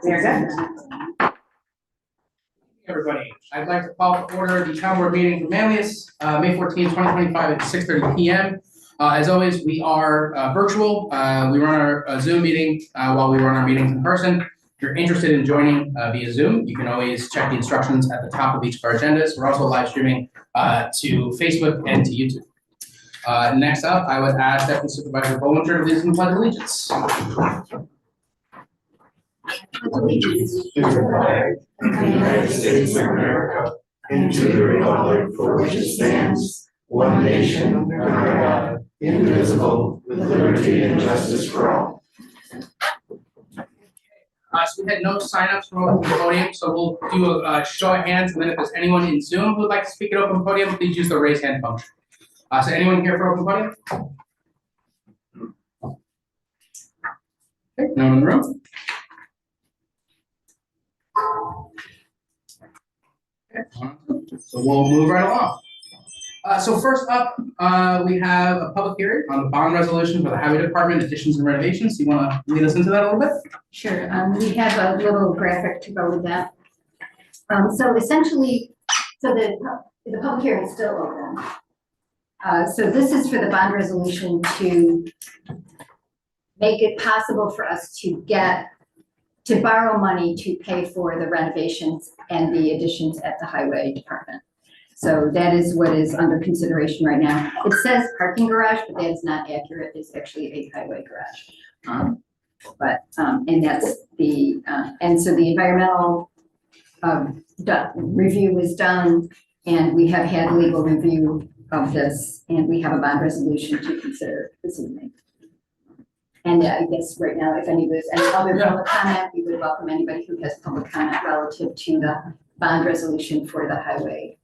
Very good. Everybody, I'd like to call to order the town board meeting for Manlius, May 14th, 2025 at 6:30 p.m. As always, we are virtual. We run our Zoom meeting while we run our meetings in person. If you're interested in joining via Zoom, you can always check the instructions at the top of each of our agendas. We're also live streaming to Facebook and to YouTube. Next up, I would ask Deputy Supervisor Bollinger to lead us in the Pledge of Allegiance. Allegiance to the flag of the United States of America and to the republic for which it stands, one nation, under God, indivisible, with liberty and justice for all. So we had no signups from open podium, so we'll do a show of hands, and then if there's anyone in Zoom who would like to speak at open podium, please use the raise hand function. So anyone here for open podium? Okay, no one in the room? Okay, so we'll move right along. So first up, we have a public hearing on the bond resolution for the Highway Department additions and renovations. Do you want to lead us into that a little bit? Sure. We have a little graphic to go with that. So essentially, the public hearing is still open. So this is for the bond resolution to make it possible for us to borrow money to pay for the renovations and the additions at the Highway Department. So that is what is under consideration right now. It says parking garage, but that is not accurate. It's actually a highway garage. And that's the, and so the environmental review is done, and we have had legal review of this, and we have a bond resolution to consider this evening. And I guess right now, if there's any other public comment, we would welcome anybody who has public comment relative to the bond resolution for the highway.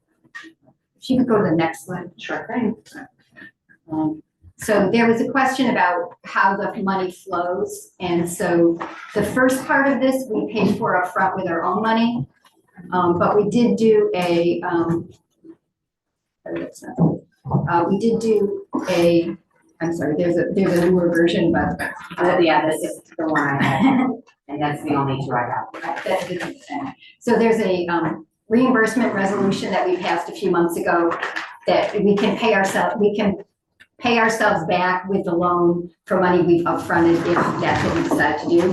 If you could go to the next slide. Sure thing. So there was a question about how the money flows. And so the first part of this, we paid for upfront with our own money. But we did do I'm sorry, there's a newer version, but yeah, this is the one I had, and that's the only two I got. that's the same. So there's a reimbursement resolution that we passed a few months ago that we can pay ourselves back with the loan for money we've upfronted if that's what we decide to do.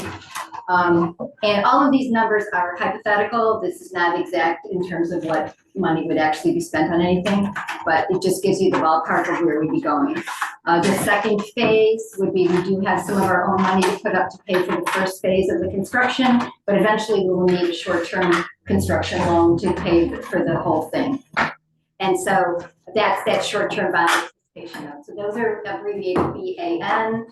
And all of these numbers are hypothetical. This is not exact in terms of what money would actually be spent on anything, but it just gives you the ballpark of where we'd be going. The second phase would be, we do have some of our own money to put up to pay for the first phase of the construction, but eventually we will need a short-term construction loan to pay for the whole thing. And so that's that short-term bond anticipation note. So those are abbreviated BAN.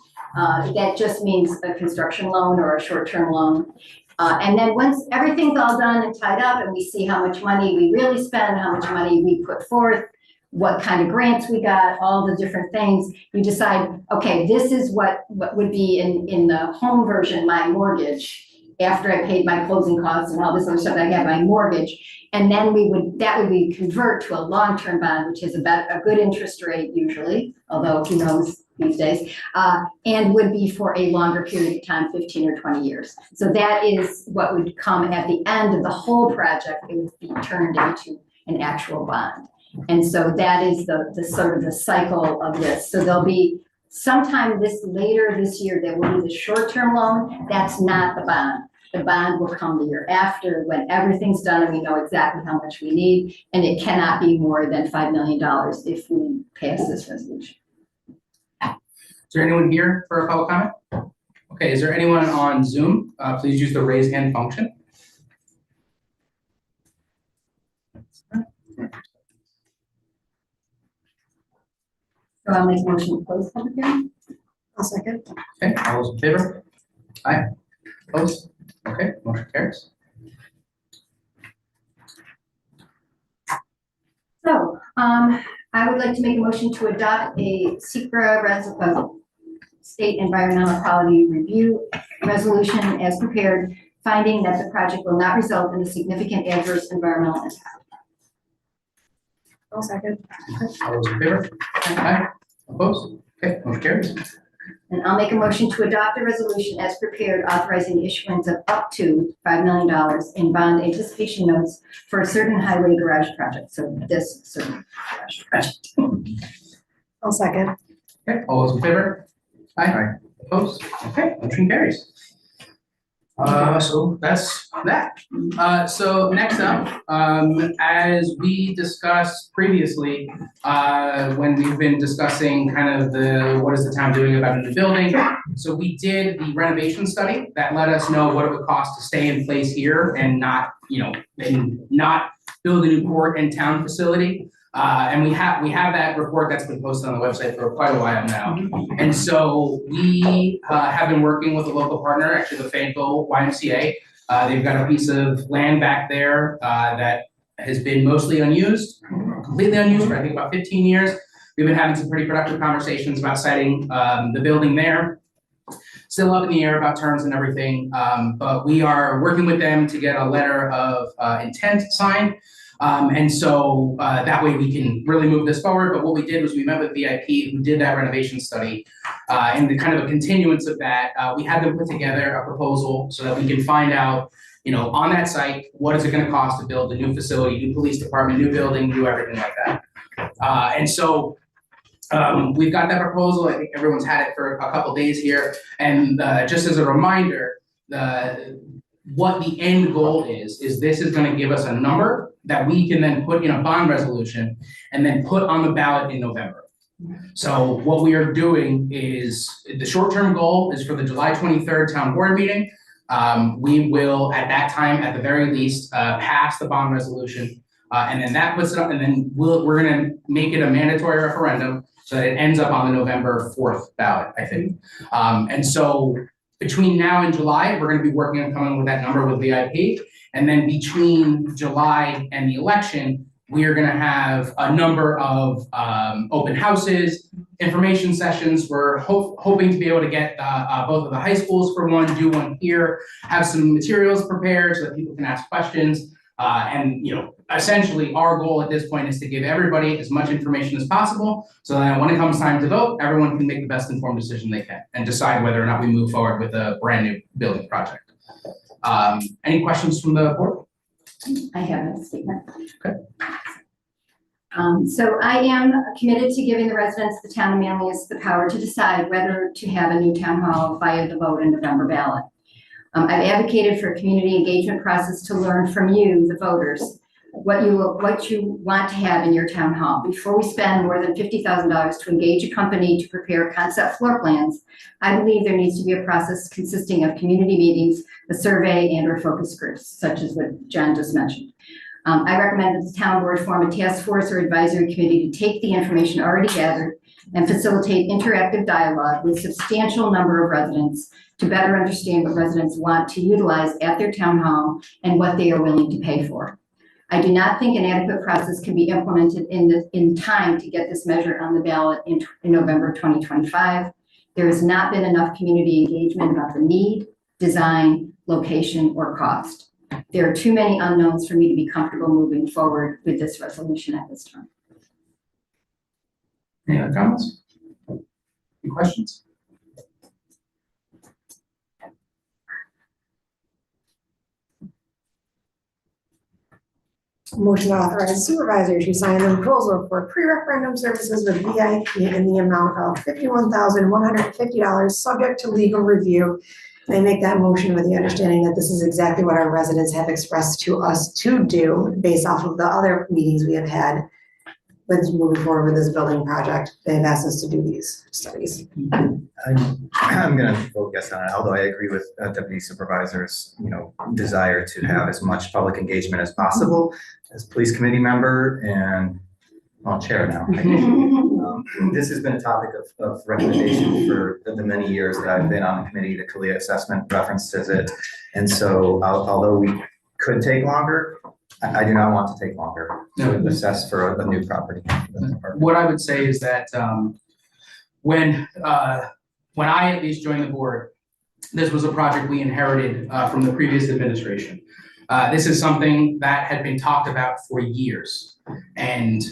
That just means a construction loan or a short-term loan. And then once everything's all done and tied up and we see how much money we really spend, how much money we put forth, what kind of grants we got, all the different things, you decide, okay, this is what would be in the home version, my mortgage, after I paid my closing costs and all this other stuff, I got my mortgage. And then that would be convert to a long-term bond, which is about a good interest rate usually, although who knows these days, and would be for a longer period of time, 15 or 20 years. So that is what would come at the end of the whole project. It would be turned into an actual bond. And so that is the sort of the cycle of this. So there'll be sometime later this year, there will be the short-term loan. That's not the bond. The bond will come the year after when everything's done and we know exactly how much we need. And it cannot be more than $5 million if we pass this resolution. Is there anyone here for a public comment? Okay, is there anyone on Zoom? Please use the raise hand function. So I'll make a motion to close public hearing. I'll second. Okay, all those in favor? Aye. Opposed? Okay, motion carries. So I would like to make a motion to adopt a SECRA State Environmental Quality Review resolution as prepared, finding that the project will not result in a significant adverse environmental impact. I'll second. All those in favor? Aye. Opposed? Okay, motion carries. And I'll make a motion to adopt a resolution as prepared authorizing the issuance of up to $5 million in bond anticipation notes for a certain highway garage project. So this certain garage project. I'll second. Okay, all those in favor? Aye. Opposed? Okay, motion carries. So that's that. So next up, as we discussed previously, when we've been discussing kind of what is the town doing about a new building. So we did the renovation study that let us know what it would cost to stay in place here and not, and not build a new port and town facility. And we have that report that's been posted on the website for quite a while now. And so we have been working with a local partner, actually the Fayetteville YMCA. They've got a piece of land back there that has been mostly unused, completely unused for I think about 15 years. We've been having some pretty productive conversations about siting the building there. Still up in the air about terms and everything, but we are working with them to get a letter of intent signed. And so that way we can really move this forward. But what we did was we met with VIP who did that renovation study. And the kind of a continuance of that, we had them put together a proposal so that we can find out, on that site, what is it going to cost to build a new facility, new police department, new building, new everything like that. And so we've got that proposal. I think everyone's had it for a couple days here. And just as a reminder, what the end goal is this is going to give us a number that we can then put in a bond resolution and then put on the ballot in November. So what we are doing is the short-term goal is for the July 23rd town board meeting. We will at that time, at the very least, pass the bond resolution. And then that puts it up, and then we're going to make it a mandatory referendum so that it ends up on the November 4th ballot, I think. And so between now and July, we're going to be working on coming with that number with VIP. And then between July and the election, we are going to have a number of open houses, information sessions. We're hoping to be able to get both of the high schools for one, do one here, have some materials prepared so that people can ask questions. And essentially our goal at this point is to give everybody as much information as possible so that when it comes time to vote, everyone can make the best informed decision they can and decide whether or not we move forward with a brand new building project. Any questions from the board? I have a statement. Okay. So I am committed to giving the residents of the town of Manlius the power to decide whether to have a new town hall via the vote in November ballot. I've advocated for a community engagement process to learn from you, the voters, what you want to have in your town hall. Before we spend more than $50,000 to engage a company to prepare concept floor plans, I believe there needs to be a process consisting of community meetings, a survey, and/or focus groups, such as what John just mentioned. I recommend that the town board form a task force or advisory committee to take the information already gathered and facilitate interactive dialogue with a substantial number of residents to better understand what residents want to utilize at their town hall and what they are willing to pay for. I do not think an adequate process can be implemented in time to get this measure on the ballot in November 2025. There has not been enough community engagement about the need, design, location, or cost. There are too many unknowns for me to be comfortable moving forward with this resolution at this time. Any other comments? Any questions? Motion to authorize supervisor to sign the proposal for pre-referendum services with VIP in the amount of $51,150, subject to legal review. I make that motion with the understanding that this is exactly what our residents have expressed to us to do based off of the other meetings we have had with moving forward with this building project. They've asked us to do these studies. I'm going to vote yes on it, although I agree with Deputy Supervisor's, desire to have as much public engagement as possible as police committee member and, well, chair now. This has been a topic of recommendation for the many years that I've been on the committee. The CALEA assessment references it. And so although we could take longer, I do not want to take longer to assess for a new property. What I would say is that when I at least joined the board, this was a project we inherited from the previous administration. This is something that had been talked about for years. And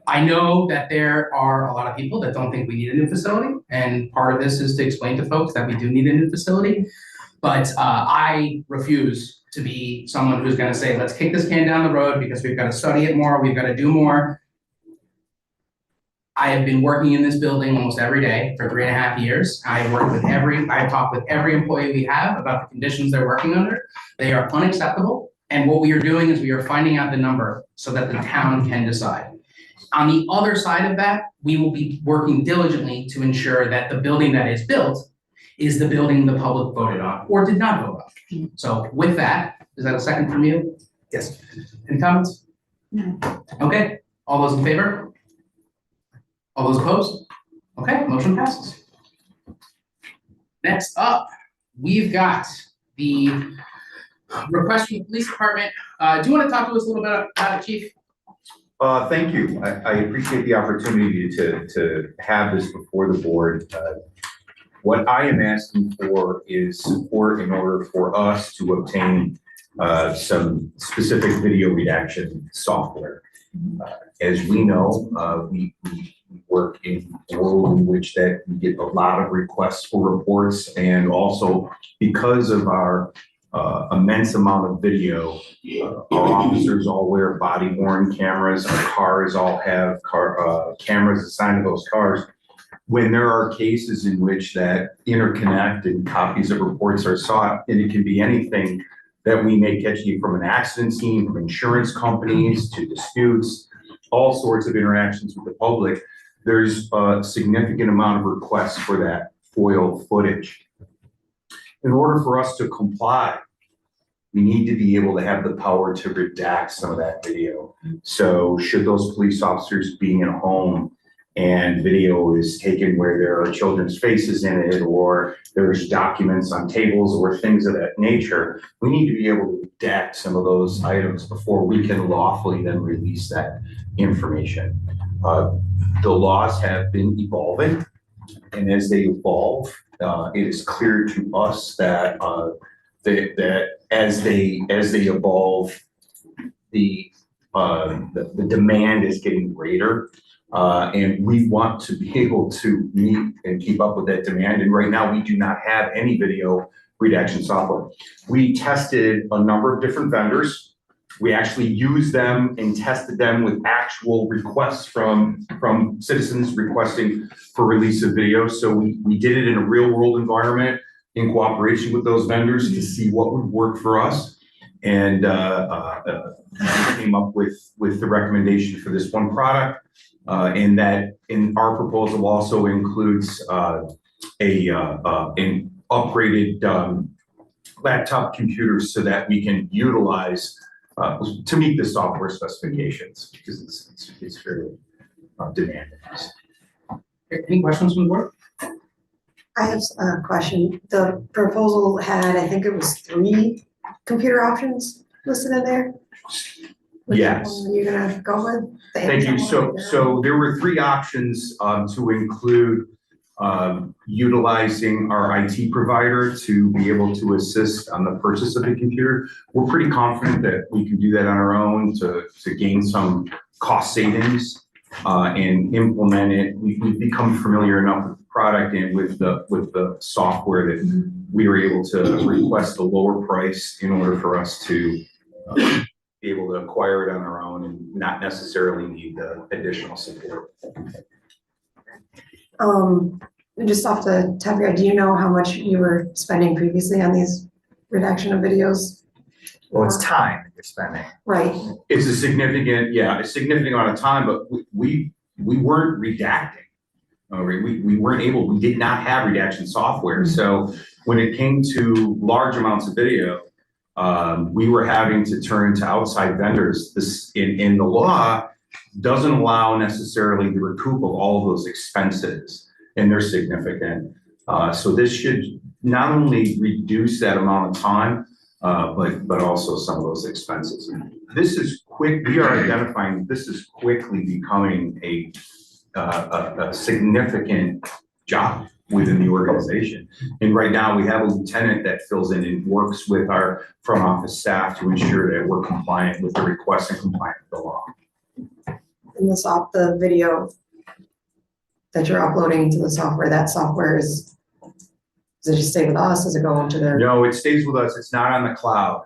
I know that there are a lot of people that don't think we need a new facility, and part of this is to explain to folks that we do need a new facility. But I refuse to be someone who's gonna say, let's kick this can down the road because we've got to study it more, we've got to do more. I have been working in this building almost every day for 3.5 years. I have talked with every employee we have about the conditions they're working under. They are unacceptable. And what we are doing is we are finding out the number so that the town can decide. On the other side of that, we will be working diligently to ensure that the building that is built is the building the public voted on or did not vote on. So with that, is that a second from you? Yes. Any comments? No. Okay, all those in favor? All those opposed? Okay, motion passes. Next up, we've got the request from the police department. Do you want to talk to us a little bit about it, Chief? Thank you. I appreciate the opportunity to have this before the board. What I am asking for is support in order for us to obtain some specific video redaction software. As we know, we work in a world in which that we get a lot of requests for reports, and also because of our immense amount of video, our officers all wear body worn cameras, our cars all have cameras assigned to those cars. When there are cases in which that interconnect and copies of reports are sought, and it can be anything that we may catch you from an accident scene, from insurance companies to disputes, all sorts of interactions with the public, there's a significant amount of requests for that FOIL footage. In order for us to comply, we need to be able to have the power to redact some of that video. So should those police officers being at home and video is taken where there are children's faces in it, or there's documents on tables or things of that nature, we need to be able to redact some of those items before we can lawfully then release that information. The laws have been evolving, and as they evolve, it is clear to us that that as they evolve, the demand is getting greater. And we want to be able to meet and keep up with that demand. And right now we do not have any video redaction software. We tested a number of different vendors. We actually used them and tested them with actual requests from citizens requesting for release of video. So we did it in a real world environment in cooperation with those vendors to see what would work for us. And came up with the recommendation for this one product. And that in our proposal also includes an upgraded laptop computer so that we can utilize to meet the software specifications, because it's fairly demanding. Any questions from the board? I have a question. The proposal had, I think it was 3 computer options listed in there. Which Yes. one are you gonna go with? The Thank you. Amazon one? So there were 3 options to include utilizing our IT provider to be able to assist on the purchase of the computer. We're pretty confident that we can do that on our own to gain some cost savings and implement it. We've become familiar enough with the product and with the software that we were able to request a lower price in order for us to be able to acquire it on our own and not necessarily need the additional support. Just off the top of your head, do you know how much you were spending previously on these redaction of videos? Well, it's time that you're spending. Right. It's a significant amount of time, but we weren't redacting. We weren't able, we did not have redaction software. So when it came to large amounts of video, we were having to turn to outside vendors. This in the law doesn't allow necessarily the recoup of all of those expenses, and they're significant. So this should not only reduce that amount of time, but also some of those expenses. This is quick. We are identifying this is quickly becoming a significant job within the organization. And right now we have a lieutenant that fills in and works with our front office staff to ensure that we're compliant with the requests and compliant with the law. in the video that you're uploading to the software, that software does it just stay with us? Does it go into their? No, it stays with us. It's not on the cloud.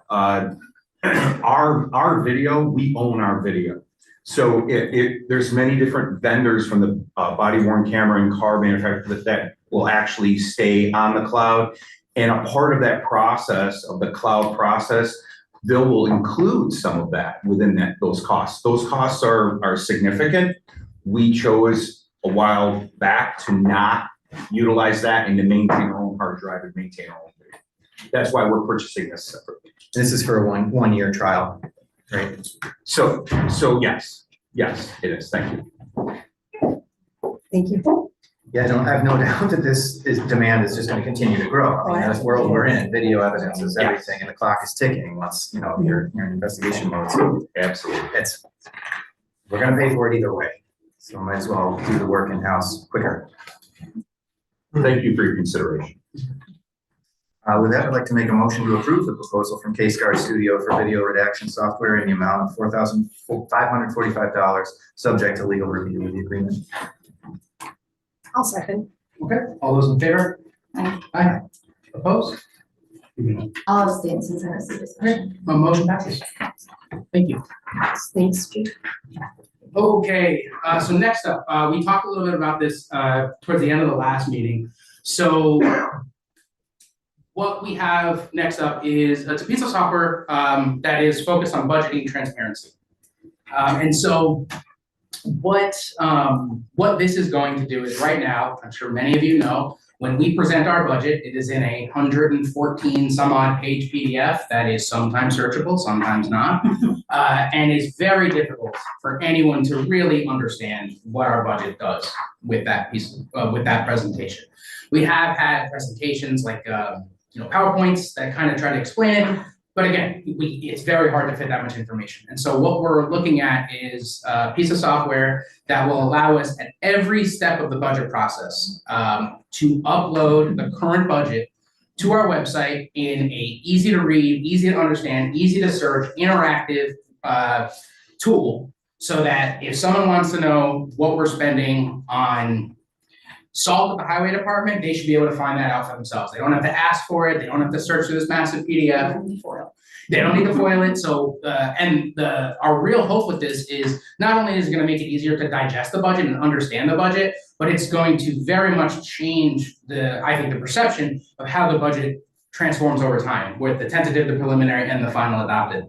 Our video, we own our video. So there's many different vendors from the body worn camera and car manufacturers that will actually stay on the cloud. And a part of that process, of the cloud process, they will include some of that within those costs. Those costs are significant. We chose a while back to not utilize that and to maintain our own hard drive and maintain our own video. That's why we're purchasing this separately. This is for a one year trial, right? So yes, it is. Thank you. Thank you. Yeah, I have no doubt that demand is just going to continue to grow. I mean, that's the world we're in. Video evidence is everything, and the clock is ticking once, you're in investigation mode. So Absolutely. we're going to pay for it either way. So might as well do the work in-house quicker. Thank you for your consideration. With that, I'd like to make a motion to approve the proposal from K-Scar Studio for video redaction software in the amount of $4,545, subject to legal review of the agreement. I'll second. Okay, all those in favor? Aye. Aye. Opposed? I'll abstain since I was the discussion. Motion passes. Thank you. Thanks, Chief. Okay, so next up, we talked a little bit about this towards the end of the last meeting. So what we have next up is it's a piece of software that is focused on budgeting transparency. And so what this is going to do is right now, I'm sure many of you know, when we present our budget, it is in a 114 some odd page PDF that is sometimes searchable, sometimes not, and it's very difficult for anyone to really understand what our budget does with that piece, with that presentation. We have had presentations like PowerPoints that kind of try to explain it, but again, it's very hard to fit that much information. And so what we're looking at is a piece of software that will allow us at every step of the budget process to upload the current budget to our website in a easy to read, easy to understand, easy to search, interactive tool, so that if someone wants to know what we're spending on salt at the highway department, they should be able to find that out for themselves. They don't have to ask for it. They don't have to search through this massive PDF. They don't need to foil it. So, our real hope with this is not only is it going to make it easier to digest the budget and understand the budget, but it's going to very much change I think the perception of how the budget transforms over time, with the tentative, the preliminary, and the final adopted.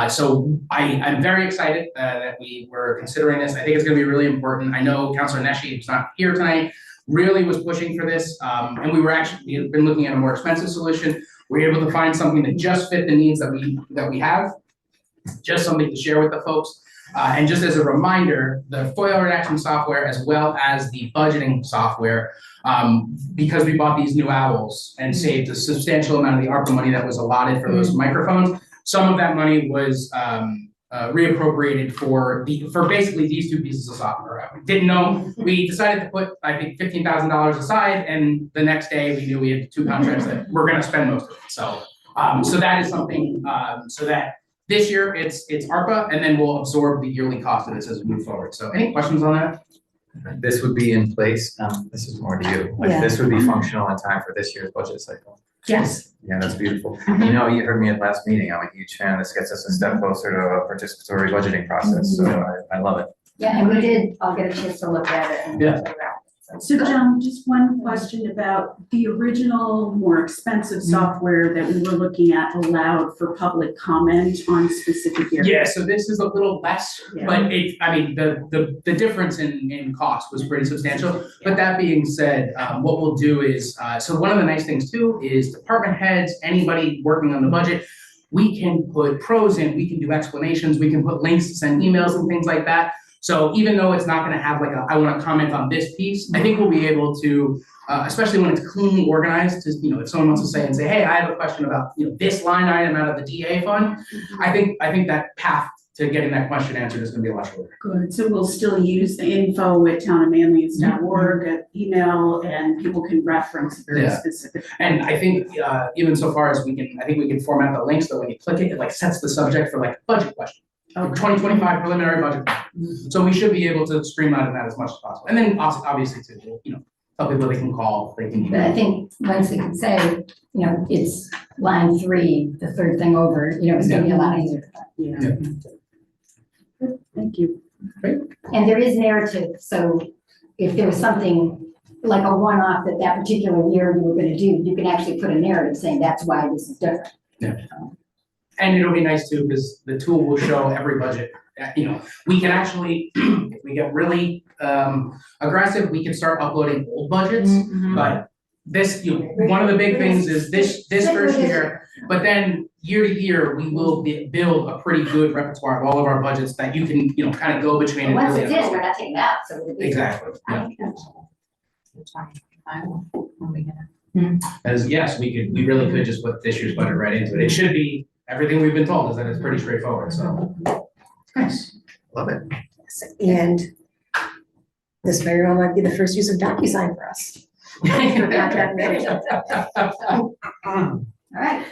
So I'm very excited that we were considering this. I think it's going to be really important. I know Councilor Neshi, who's not here tonight, really was pushing for this, and we had been looking at a more expensive solution. We were able to find something that just fit the needs that we have, just something to share with the folks. And just as a reminder, the FOIL redaction software, as well as the budgeting software, because we bought these new owls and saved a substantial amount of the ARPA money that was allotted for those microphones, some of that money was reappropriated for basically these two pieces of software. We didn't know. We decided to put, I think, $15,000 aside, and the next day we knew we had two contracts that we're going to spend most of it. So, so that is something. So that this year it's ARPA, and then we'll absorb the yearly cost of this as we move forward. So, any questions on that? This would be in place. This is more to you. Yeah. This would be functional in time for this year's budget cycle. Yes. Yeah, that's beautiful. You heard me at last meeting. I'm a huge fan. This gets us a step closer to a participatory budgeting process. So I love it. Yeah, and I'll get a chance to look at it and play around. So John, just one question about the original more expensive software that we were looking at allowed for public comment on specific areas. Yeah, so this is a little less, Yeah. but the difference in cost was pretty substantial. But that being said, what we'll do is, so one of the nice things too is department heads, anybody working on the budget, we can put pros in, we can do explanations, we can put links to send emails and things like that. So even though it's not going to have like I want to comment on this piece, I think we'll be able to, especially when it's cleanly organized, to, if someone wants to say, hey, I have a question about, this line item out of the DA fund, I think that path to getting that question answered is going to be a lot shorter. Good, so we'll still use the info@townofmanlius.org email, and people can reference very specific. And I think even so far as we can format the links so when you click it, it like sets the subject for like budget question. 2025 preliminary budget. So we should be able to streamline that as much as possible. And then obviously to, tell people they can call, they can. But I think once they can say, it's line 3, the third thing over, it's gonna be a lot easier. Yeah. Thank you. And there is narrative, so if there was something like a one-off that particular year you were gonna do, you can actually put a narrative saying that's why this is different. And it'll be nice too, because the tool will show every budget. We can actually, if we get really aggressive, we can start uploading old budgets. But this, one of the big things is this first year, but then year to year, we will build a pretty good repertoire of all of our budgets that you can, kind of go between. And and once really it's in, understand. we're not taking that, so. it'll be- Exactly, yeah. When we get it. As yes, we really could just put this year's budget right into it. It should be, everything we've been told is that it's pretty straightforward, so. Nice. Love it. And this very well might be the first use of DocuSign for us. Contract management. All right,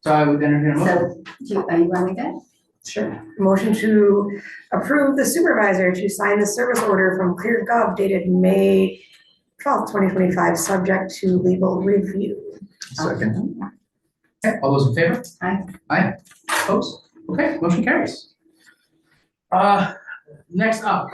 So I would entertain a motion. so, are you going with that? Sure. Motion to approve the supervisor to sign the service order from ClearGov dated May 12th, 2025, subject to legal review. Second. Okay, all those in favor? Aye. Aye, opposed? Okay, motion carries. Next up,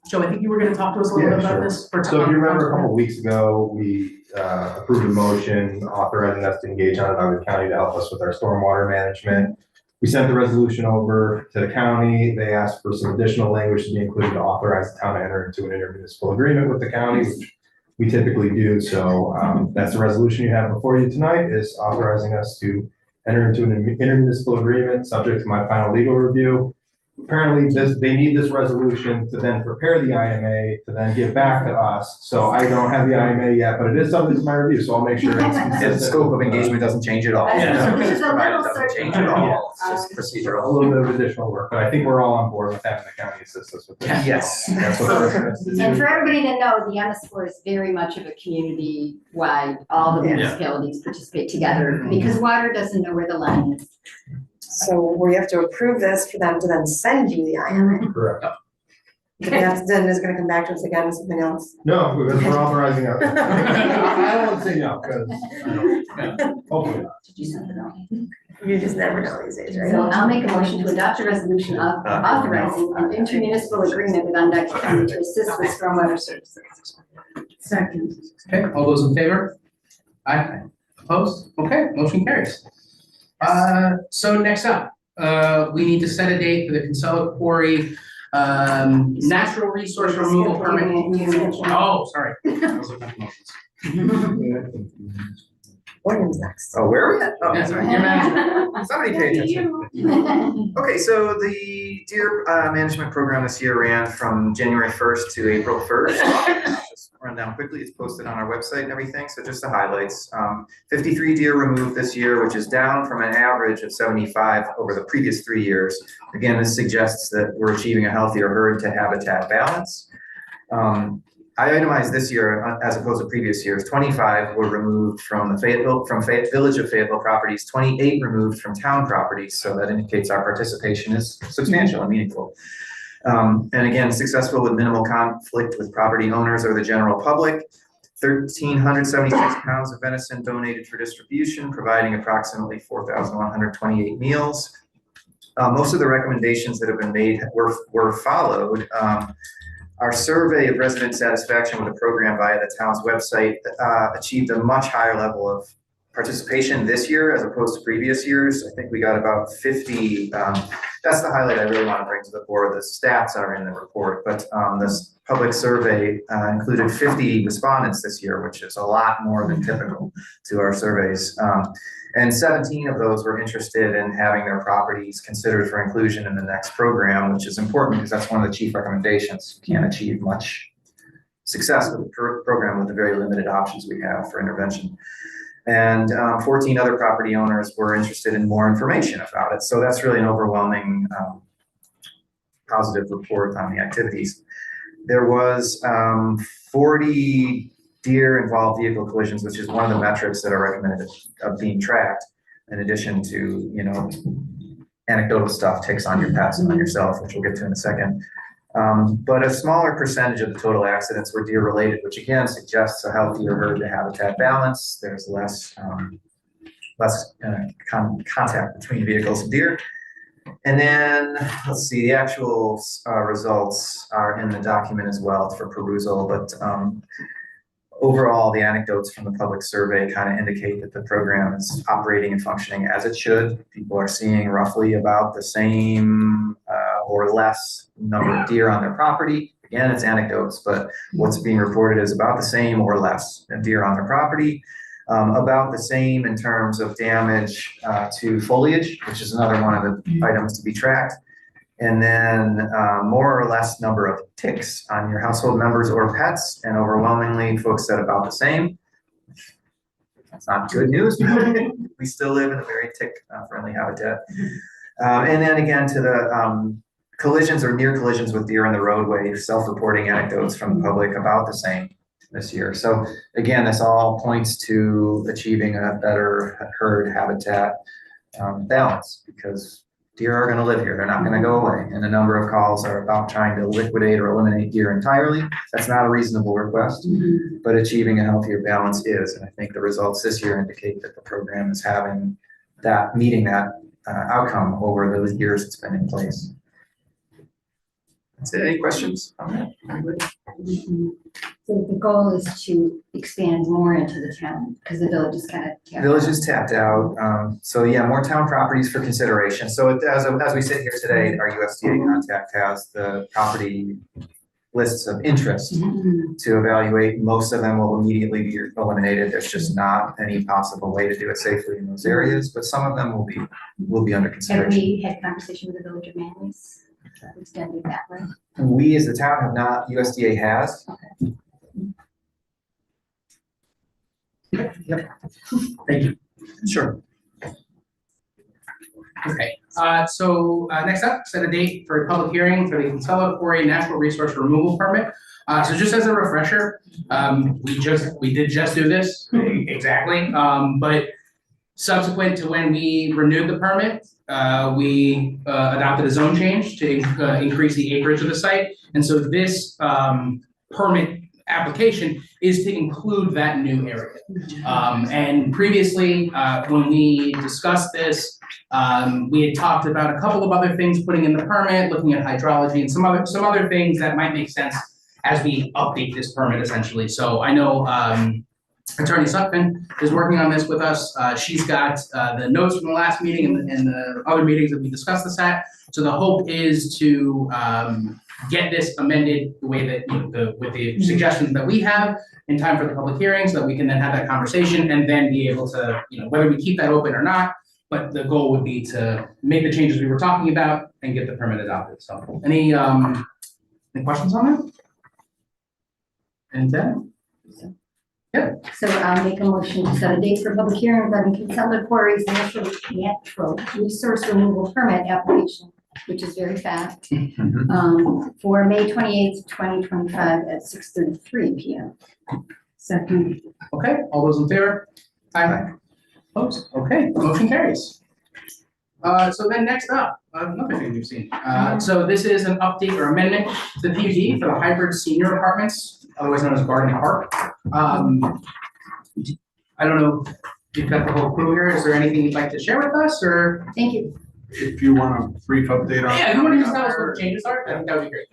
Joe, I think you were gonna talk to us a little Yeah, bit about sure. this. So if you remember a couple of weeks ago, we approved a motion authorizing us to engage Onondaga County to help us with our stormwater management. We sent the resolution over to the county. They asked for some additional language to be included to authorize the town to enter into an intermunicipal agreement with the county, which we typically do. So that's the resolution you have before you tonight, is authorizing us to enter into an intermunicipal agreement subject to my final legal review. Apparently, they need this resolution to then prepare the IMA to then give back to us. So I don't have the IMA yet, but it is subject to my review, so I'll make sure it's The consistent. scope of engagement doesn't change at all. Yeah. This is a Provided little doesn't change circular. at all. It's just A procedural. little bit of additional work, but I think we're all on board with having the county assist us with this. Yes. That's what they're supposed to do. And for everybody to know, the MS4 is very much of a community-wide, all the Yeah. municipalities participate together, because water doesn't know where the line is. So we have to approve this for them to then send you the IMA. Correct. Then it's gonna come back to us again with something else. No, because we're authorizing us. I don't want to say no, because, hopefully not. Did you send it out? You just never know these days, right? So I'll make a motion to adopt a resolution authorizing an intermunicipal agreement with Onondaga County to assist with stormwater services. Second. Okay, all those in favor? Aye, opposed? Okay, motion carries. So next up, we need to set a date for the Consella Quarry, natural resource removal permit. Oh, sorry. I was looking at the motions. William's next. Oh, where are we at? Oh, Yeah, sorry. your manager. Somebody pay attention. Okay, so the deer management program this year ran from January 1st to April 1st. Just run down quickly, it's posted on our website and everything, so just the highlights. 53 deer removed this year, which is down from an average of 75 over the previous 3 years. Again, this suggests that we're achieving a healthier herd to habitat balance. I itemized this year as opposed to previous years. 25 were removed from the Village of Fayetteville properties, 28 removed from town properties. So that indicates our participation is substantial and meaningful. And again, successful with minimal conflict with property owners or the general public. 1,376 pounds of venison donated for distribution, providing approximately 4,128 meals. Most of the recommendations that have been made were followed. Our survey of resident satisfaction with the program via the town's website achieved a much higher level of participation this year as opposed to previous years. I think we got about 50. That's the highlight I really want to bring to the board. The stats are in the report, but this public survey included 50 respondents this year, which is a lot more than typical to our surveys. And 17 of those were interested in having their properties considered for inclusion in the next program, which is important because that's one of the chief recommendations. You can't achieve much success with the program with the very limited options we have for intervention. And 14 other property owners were interested in more information about it. So that's really an overwhelming positive report on the activities. There was 40 deer-involved vehicle collisions, which is one of the metrics that are recommended of being tracked, in addition to, anecdotal stuff, ticks on your pets and on yourself, which we'll get to in a second. But a smaller percentage of the total accidents were deer related, which again suggests a healthier herd to habitat balance. There's less contact between vehicles and deer. And then, let's see, the actual results are in the document as well for perusal, but overall, the anecdotes from the public survey kind of indicate that the program is operating and functioning as it should. People are seeing roughly about the same or less number of deer on their property. Again, it's anecdotes, but what's being reported is about the same or less deer on their property. About the same in terms of damage to foliage, which is another one of the items to be tracked. And then more or less number of ticks on your household members or pets, and overwhelmingly folks said about the same. That's not good news. We still live in a very tick-friendly habitat. And then again to the collisions or near collisions with deer on the roadway, self-reporting anecdotes from the public about the same this year. So again, this all points to achieving a better herd habitat balance, because deer are going to live here. They're not going to go away. And a number of calls are about trying to liquidate or eliminate deer entirely. That's not a reasonable request, but achieving a healthier balance is. And I think the results this year indicate that the program is having that, meeting that outcome over the years it's been in place. That's it. Any questions on that? Anybody? So the goal is to expand more into the town, because the village is kind of tapped out. Village is tapped out. So yeah, more town properties for consideration. So as we sit here today, our USDA contact has the property lists of interest to evaluate. Most of them will immediately be eliminated. There's just not any possible way to do it safely in those areas, but some of them will be under Have consideration. we had conversation with the village of Manlius? Extending that way? We as the town have not, USDA has. Yep. Thank you. Sure. Okay, so next up, set a date for a public hearing for the consolidatory natural resource removal permit. So just as a refresher, we did just do this, exactly, but subsequent to when we renewed the permit, we adopted a zone change to increase the acreage of the site. And so this permit application is to include that new area. And previously, when we discussed this, we had talked about a couple of other things putting in the permit, looking at hydrology and some other things that might make sense as we update this permit essentially. So I know Attorney Sutphin is working on this with us. She's got the notes from the last meeting and the other meetings that we discussed this at. So the hope is to get this amended the way that, with the suggestions that we have in time for the public hearing, so that we can then have that conversation and then be able to, whether we keep that open or not, but the goal would be to make the changes we were talking about and get the permit adopted. So any questions on that? And then? So I'll make a motion to set a date for public hearing regarding consolidatory's natural resource removal permit application, which is very fast, for May 28th, 2025 at 6:33 p.m. Second. Okay, all those in favor? Aye. Opposed? Okay, motion carries. So then next up, another thing we've seen. So this is an update or amendment to the PUD for the hybrid senior apartments, otherwise known as Garden Park. I don't know if you've got the whole crew here. Is there anything you'd like to share with us, or? Thank you. If you want a brief update on. Yeah, if you want to just tell us what the changes are, I think that would be great.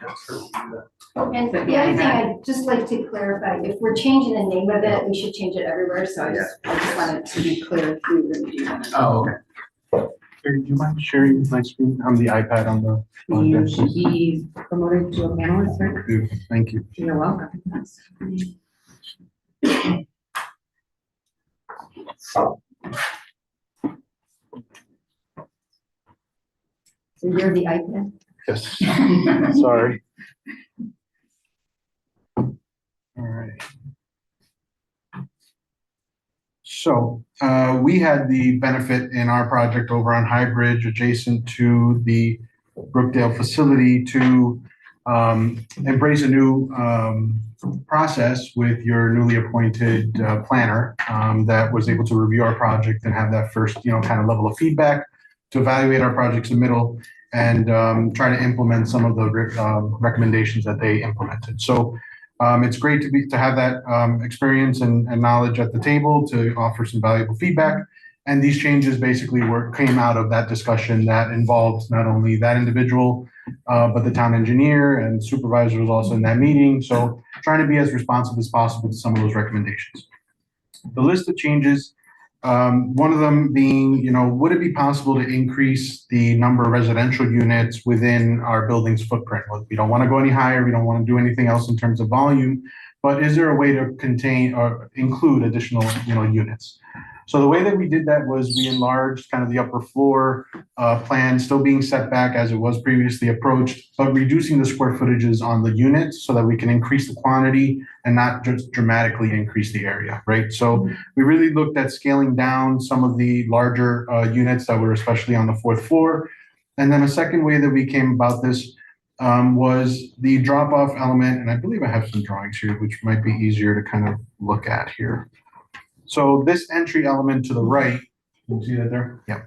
And the other thing I'd just like to clarify, if we're changing the name of it, we should change it everywhere, so I just wanted to be clear if we were going to do that. Oh, okay. Terry, do you mind sharing my screen on the iPad on the? He's promoted to a panelist, right? Beautiful, thank you. You're welcome. So you're the iPad? Yes, sorry. All right. So we had the benefit in our project over on High Bridge, adjacent to the Brookdale facility, to embrace a new process with your newly appointed planner that was able to review our project and have that first, kind of level of feedback to evaluate our project submittal and try to implement some of the recommendations that they implemented. So it's great to have that experience and knowledge at the table to offer some valuable feedback. And these changes basically came out of that discussion that involved not only that individual, but the town engineer and supervisor was also in that meeting. So trying to be as responsive as possible to some of those recommendations. The list of changes, one of them being, would it be possible to increase the number of residential units within our building's footprint? Well, we don't want to go any higher. We don't want to do anything else in terms of volume, but is there a way to contain or include additional, units? So the way that we did that was we enlarged kind of the upper floor plan, still being set back as it was previously approached, but reducing the square footages on the units so that we can increase the quantity and not just dramatically increase the area, right? So we really looked at scaling down some of the larger units that were especially on the fourth floor. And then a second way that we came about this was the drop-off element, and I believe I have some drawings here, which might be easier to kind of look at here. So this entry element to the right, you see that there? Yeah.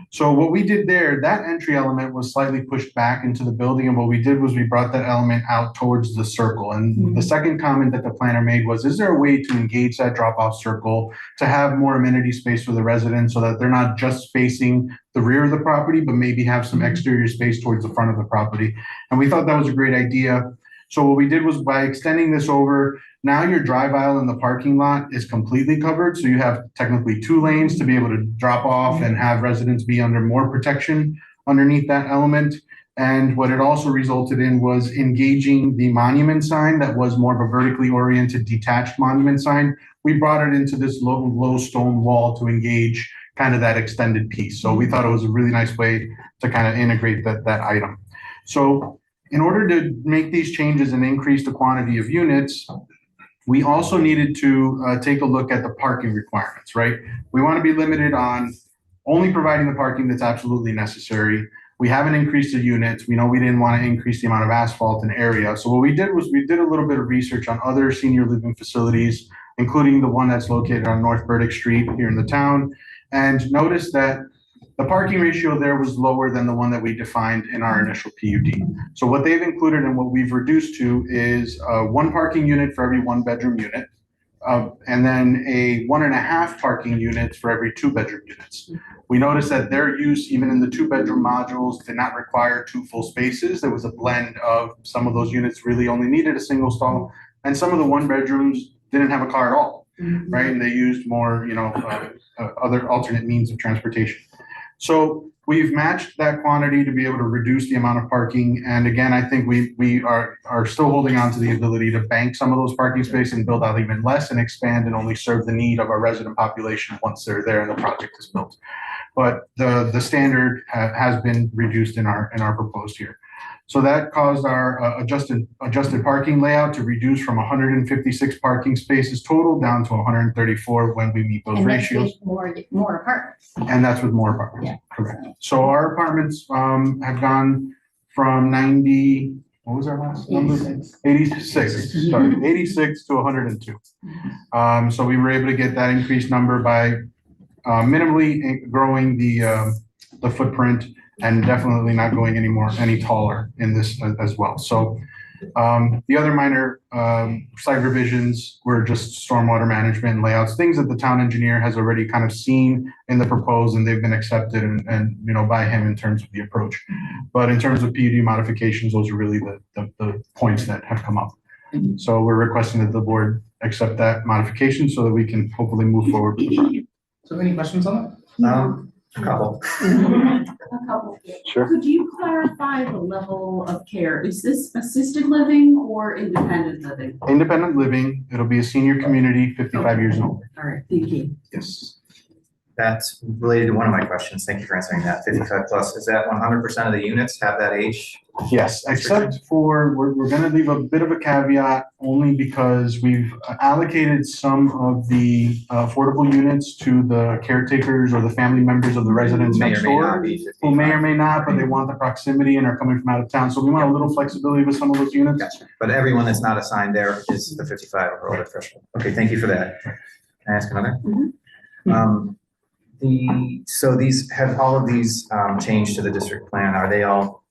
So what we did there, that entry element was slightly pushed back into the building. And what we did was we brought that element out towards the circle. And the second comment that the planner made was, is there a way to engage that drop-off circle to have more amenity space for the residents so that they're not just facing the rear of the property, but maybe have some exterior space towards the front of the property. And we thought that was a great idea. So what we did was by extending this over, now your drive aisle in the parking lot is completely covered. So you have technically 2 lanes to be able to drop off and have residents be under more protection underneath that element. And what it also resulted in was engaging the monument sign that was more of a vertically oriented detached monument sign. We brought it into this low stone wall to engage kind of that extended piece. So we thought it was a really nice way to kind of integrate that item. So in order to make these changes and increase the quantity of units, we also needed to take a look at the parking requirements, right? We want to be limited on only providing the parking that's absolutely necessary. We haven't increased the units. We know we didn't want to increase the amount of asphalt and area. So what we did was we did a little bit of research on other senior living facilities, including the one that's located on North Burdick Street here in the town, and noticed that the parking ratio there was lower than the one that we defined in our initial PUD. So what they've included and what we've reduced to is 1 parking unit for every 1 bedroom unit, and then a 1.5 parking units for every 2 bedroom units. We noticed that their use, even in the 2 bedroom modules, did not require 2 full spaces. There was a blend of some of those units really only needed a single stall, and some of the 1 bedrooms didn't have a car at all, right? And they used more, other alternate means of transportation. So we've matched that quantity to be able to reduce the amount of parking. And again, I think we are still holding on to the ability to bank some of those parking spaces and build out even less and expand and only serve the need of our resident population once they're there and the project is built. But the standard has been reduced in our proposed here. So that caused our adjusted parking layout to reduce from 156 parking spaces total down to 134 when we meet those ratios. More apartments. And that's with more apartments, Yeah. correct. So our apartments have gone from 90, what was our last number? 86, sorry, 86 to 102. So we were able to get that increased number by minimally growing the footprint and definitely not going any taller in this as well. So the other minor site revisions were just stormwater management and layouts, things that the town engineer has already kind of seen in the proposed and they've been accepted and by him in terms of the approach. But in terms of PUD modifications, those are really the points that have come up. So we're requesting that the board accept that modification so that we can hopefully move forward with the project. So any questions on that? A couple. A couple. Sure. Could you clarify the level of care? Is this assisted living or independent living? Independent living, it'll be a senior community, 55 years and older. All right, thank you. Yes. That's related to one of my questions. Thank you for answering that. 55 plus, is that 100% of the units have that age? Yes, except for, we're gonna leave a bit of a caveat only because we've allocated some of the affordable units to the caretakers or the family members of the residents May next or may not door, be 55. who may or may not, but they want the proximity and are coming from out of town. So we want a little flexibility with some of those units. Gotcha. But everyone that's not assigned there is the 55 or older threshold. Okay, thank you for that. Can I ask another? So have all of these changed to the district plan? Have they all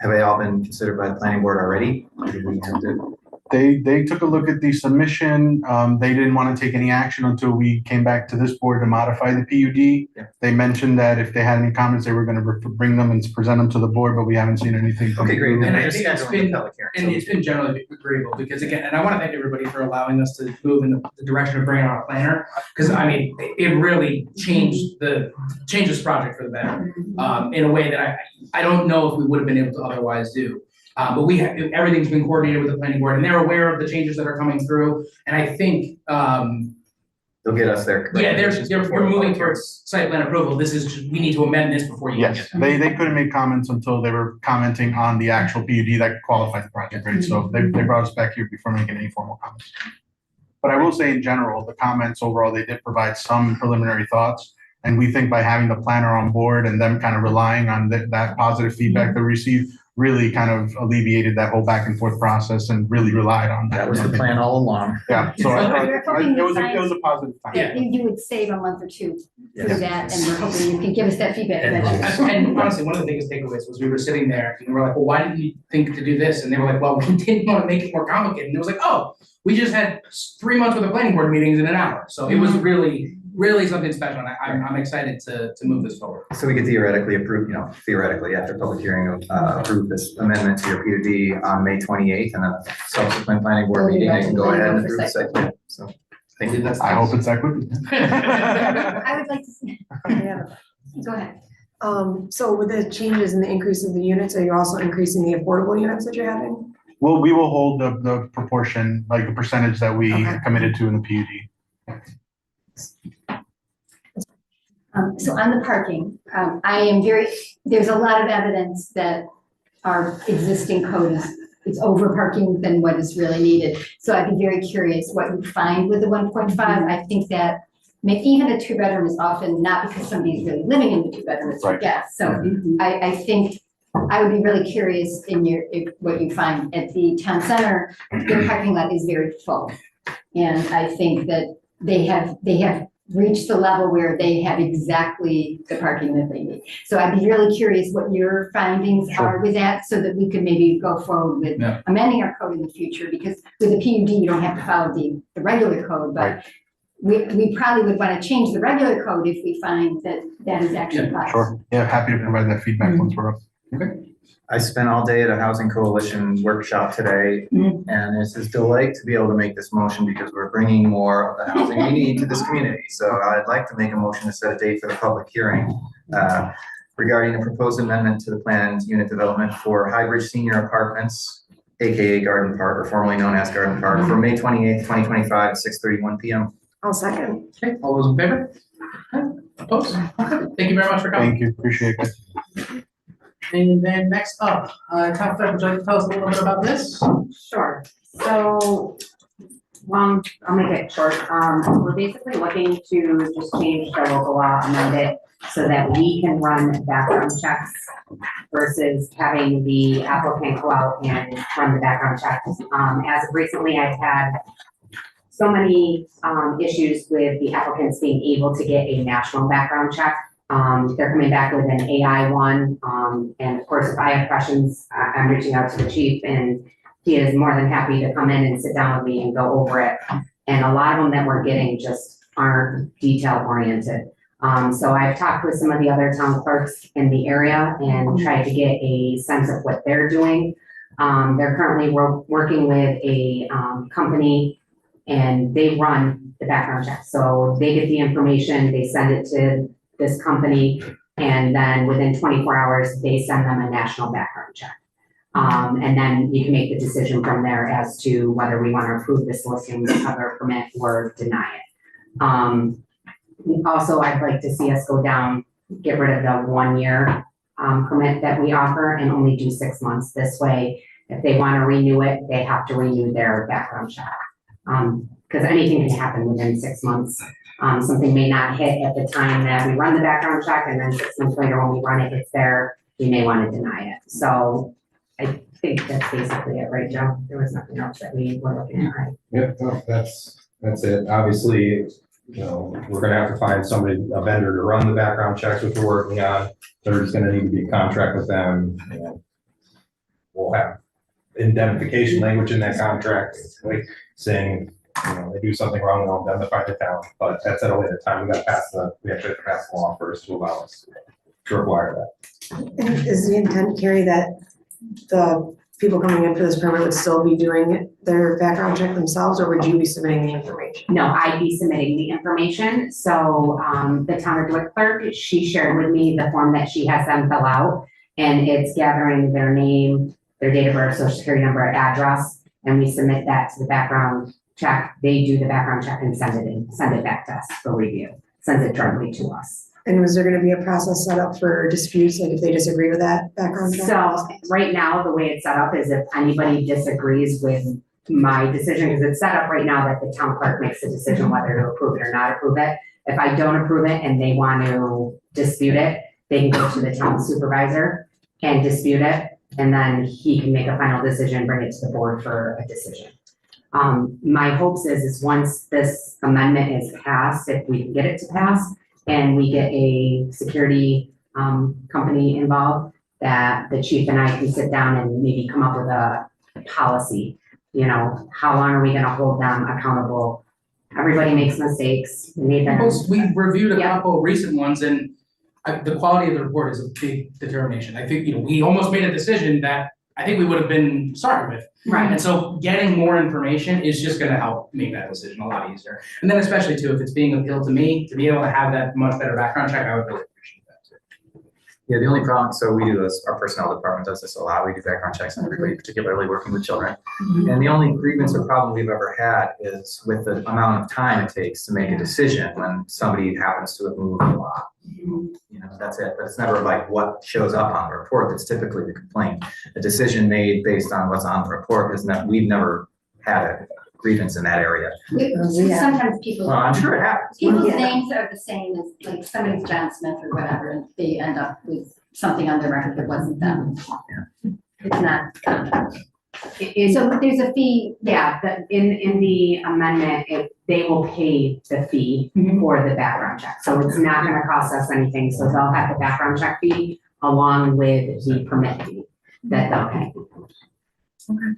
been considered by the planning board already? Or do we have to- They took a look at the submission. They didn't want to take any action until we came back to this board to modify the PUD. Yeah. They mentioned that if they had any comments, they were going to bring them and present them to the board, but we haven't seen anything. Okay, great. And Then I we're just think it's scheduling been- the public hearing. And it's been generally agreeable, because again, and I want to thank everybody for allowing us to move in the direction of bringing on a planner, because I mean, it really changed this project for the better, in a way that I don't know if we would have been able to otherwise do. But everything's been coordinated with the planning board, and they're aware of the changes that are coming through, and I think, They'll get us there. yeah, you're moving towards site plan approval. This is just, we need to amend this before you get Yes, there. they couldn't make comments until they were commenting on the actual PUD that qualified the project, right? So they brought us back here before making any formal comments. But I will say in general, the comments overall, they did provide some preliminary thoughts. And we think by having the planner on board and them kind of relying on that positive feedback they received, really kind of alleviated that whole back and forth process and really relied on that. That was the plan all along. Yeah, so I thought We're hoping it was the a positive time. that you would save a month or two through Yes. that, and we're hoping you can give us that feedback eventually. And honestly, one of the biggest takeaways was we were sitting there and we're like, well, why didn't you think to do this? And they were like, well, we didn't want to make it more complicated. And it was like, oh, we just had 3 months worth of planning board meetings in an hour. So it was really something special, and I'm excited to move this forward. So we could theoretically approve, theoretically, after public hearing, approve this amendment to your PUD on May 28th, and then a subsequent planning board meeting, they can go ahead and approve the site plan. So, thank you. I hope it's that quick. I would like to see, Yeah. go ahead. So with the changes in the increase of the units, are you also increasing the affordable units that you're having? Well, we will hold the proportion, like the percentage that we Okay. committed to in the PUD. So on the parking, there's a lot of evidence that our existing code is over parking than what is really needed. So I'd be very curious what you find with the 1.5. I think that even a 2-bedroom is often not because somebody's really living in the 2-bedroom, it's a Right. guest. So I think I would be really curious what you find at the town center. Their parking lot is very full. And I think that they have reached the level where they have exactly the parking that they need. So I'd be really curious what your findings are with that, so that we could maybe go forward with Yeah. amending our code in the future, because with the PUD, you don't have to follow the regular code, but we probably would want to change the regular code if we find that is actually possible. Sure. Yeah, happy to provide that feedback once we're up. I spent all day at a housing coalition workshop today, and it's a delight to be able to make this motion because we're bringing more of the housing we need to this community. So I'd like to make a motion to set a date for the public hearing regarding the proposed amendment to the planned unit development for Highbridge Senior Apartments, AKA Garden Park, or formerly known as Garden Park, for May 28th, 2025, 6:31 PM. I'll second. Okay, all those in favor? Opposed? Thank you very much for coming. Thank you, appreciate it. And then next up, town clerk, would you like to tell us a little bit about this? Sure, so, I'll make it short, we're basically looking to just change the local law, amend it so that we can run background checks versus having the applicant go out and run the background checks. As of recently, I've had so many, issues with the applicants being able to get a national background check. They're coming back with an AI one, and of course, if I have questions, I'm reaching out to the chief, and he is more than happy to come in and sit down with me and go over it. And a lot of them that we're getting just aren't detail oriented. So I've talked with some of the other town clerks in the area and tried to get a sense of what they're doing. They're currently working with a company, and they run the background check. So they get the information, they send it to this company, and then within 24 hours, they send them a national background check. And then you can make the decision from there as to whether we want to approve this listing of our permit or deny it. Also, I'd like to see us go down, get rid of the 1-year permit that we offer and only do 6 months. This way, if they want to renew it, they have to renew their background check. Because anything can happen within 6 months. Something may not hit at the time that we run the background check, and then 6 months later when we run it, it's there, we may want to deny it. So I think that's basically it, right, Joe? There was nothing else that we were looking at, right? Yep, no, that's it. Obviously, you know, we're gonna have to find somebody, a vendor to run the background checks, which we're working on. There's gonna need to be a contract with them, and we'll have indemnification language in that contract, basically saying, you know, they do something wrong, we'll indemnify the town, but that's at a later time. We actually have to pass the law first to allow us to require that. And is the intent, Carrie, that the people coming in for this permit would still be doing their background check themselves, or would you be submitting the information? No, I'd be submitting the information, so, the town of Dwight clerk, she shared with me the form that she has them fill out, and it's gathering their name, their date of birth, social security number, address, and we submit that to the background check. They do the background check and send it back to us for review, sends it directly to us. And was there gonna be a process set up for disputes, like if they disagree with that background check? So right now, the way it's set up is if anybody disagrees with my decision, because it's set up right now that the town clerk makes the decision whether to approve it or not approve it. If I don't approve it and they want to dispute it, they can go to the town supervisor and dispute it, and then he can make a final decision, bring it to the board for a decision. My hopes is once this amendment is passed, if we can get it to pass, and we get a security company involved, that the chief and I can sit down and maybe come up with a policy. You know, how long are we gonna hold them accountable? Everybody makes mistakes. We reviewed a Yeah. couple of recent ones, and the quality of the report is a big determination. I think, you know, we almost made a decision that I think we would have been sorry with. Right. And so getting more information is just gonna help make that decision a lot easier. And then especially too, if it's being appealed to me, to be able to have that much better background check, I would really appreciate that too. Yeah, the only problem, so we do this, our personnel department does this a lot, we do background checks on everybody, particularly working with children. And the only grievance or problem we've ever had is with the amount of time it takes to make a decision when somebody happens to have moved a lot. You know, that's it, but it's never like what shows up on the report, that's typically the complaint. A decision made based on what's on the report is that we've never had a grievance in that area. Sometimes people. Well, I'm sure it happens. People's Yeah. names are the same as, like, somebody's John Smith or whatever, and they end up with something on their record that wasn't them. It's not contract. So there's a fee. Yeah, in the amendment, they will pay the fee for the background check, so it's not gonna cost us anything, so they'll have the background check fee along with the permit fee that they'll pay.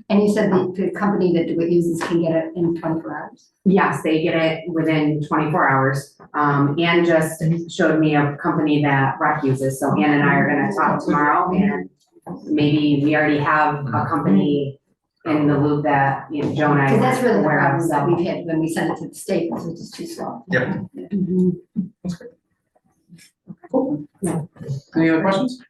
And you said the company that DeWitt uses can get it in 24 hours? Yes, they get it within 24 hours. Ann just showed me a company that Rec uses, so Ann and I are gonna talk tomorrow, and maybe we already have a company in the loop that, you know, Joe and I. Because that's really the aware of, problem that so- we've had when we send it to the state, because it's just too slow. Yep. That's great. Cool. Yeah. Any other questions?